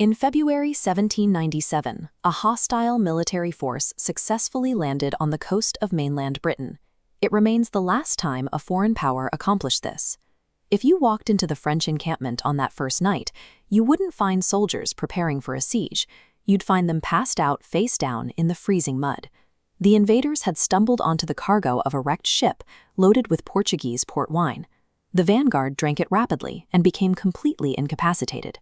In February 1797, a hostile military force successfully landed on the coast of mainland Britain. It remains the last time a foreign power accomplished this. If you walked into the French encampment on that first night, you wouldn't find soldiers preparing for a siege. You'd find them passed out face down in the freezing mud. The invaders had stumbled onto the cargo of a wrecked ship loaded with Portuguese port wine. The vanguard drank it rapidly and became completely incapacitated.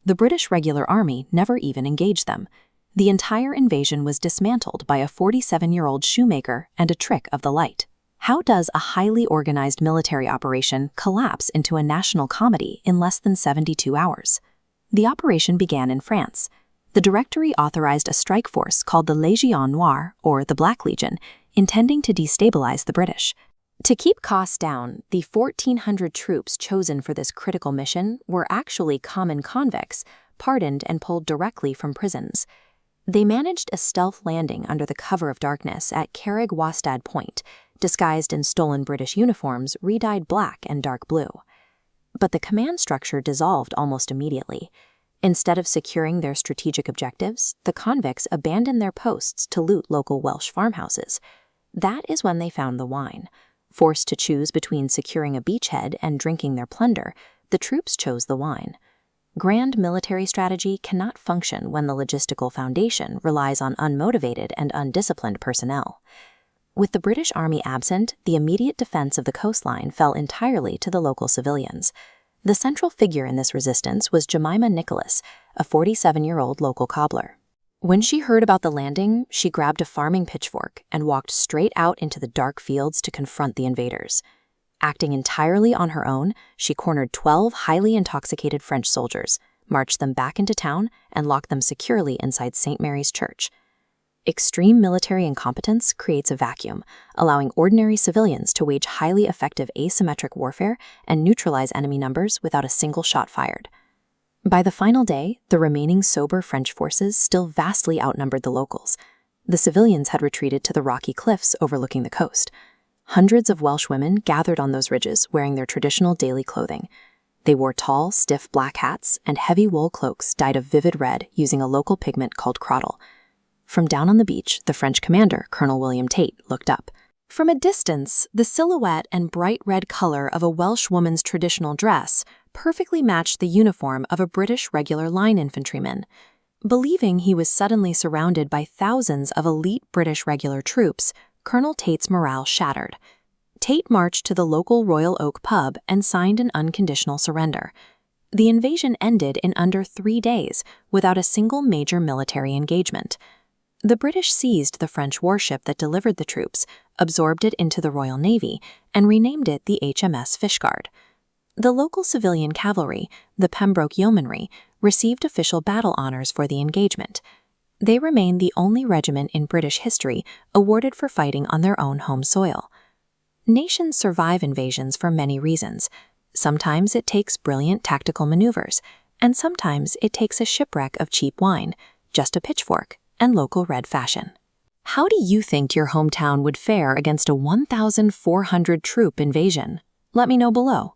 The British regular army never even engaged them. The entire invasion was dismantled by a 47-year-old shoemaker and a trick of the light. How does a highly organized military operation collapse into a national comedy in less than 72 hours? The operation began in France. The Directory authorized a strike force called the Légion Noire, or the Black Legion, intending to destabilize the British. To keep costs down, the 1,400 troops chosen for this critical mission were actually common convicts, pardoned and pulled directly from prisons. They managed a stealth landing under the cover of darkness at Carrig-Wastad Point, disguised in stolen British uniforms redyed black and dark blue. But the command structure dissolved almost immediately. Instead of securing their strategic objectives, the convicts abandoned their posts to loot local Welsh farmhouses. That is when they found the wine. Forced to choose between securing a beachhead and drinking their plunder, the troops chose the wine. Grand military strategy cannot function when the logistical foundation relies on unmotivated and undisciplined personnel. With the British Army absent, the immediate defense of the coastline fell entirely to the local civilians. The central figure in this resistance was Jemima Nicholas, a 47-year-old local cobbler. When she heard about the landing, she grabbed a farming pitchfork and walked straight out into the dark fields to confront the invaders. Acting entirely on her own, she cornered 12 highly intoxicated French soldiers, marched them back into town, and locked them securely inside St. Mary's Church. Extreme military incompetence creates a vacuum, allowing ordinary civilians to wage highly effective asymmetric warfare and neutralize enemy numbers without a single shot fired. By the final day, the remaining sober French forces still vastly outnumbered the locals. The civilians had retreated to the rocky cliffs overlooking the coast. Hundreds of Welsh women gathered on those ridges wearing their traditional daily clothing. They wore tall, stiff black hats and heavy wool cloaks dyed a vivid red using a local pigment called crottle. From down on the beach, the French commander, Colonel William Tate, looked up. From a distance, the silhouette and bright red color of a Welsh woman's traditional dress perfectly matched the uniform of a British regular line infantryman. Believing he was suddenly surrounded by thousands of elite British regular troops, Colonel Tate's morale shattered. Tate marched to the local Royal Oak pub and signed an unconditional surrender. The invasion ended in under 3 days without a single major military engagement. The British seized the French warship that delivered the troops, absorbed it into the Royal Navy, and renamed it the HMS Fishguard. The local civilian cavalry, the Pembroke Yeomanry, received official battle honors for the engagement. They remain the only regiment in British history awarded for fighting on their own home soil. Nations survive invasions for many reasons. Sometimes it takes brilliant tactical maneuvers, and sometimes it takes a shipwreck of cheap wine, just a pitchfork, and local red fashion. How do you think your hometown would fare against a 1,400 troop invasion? Let me know below.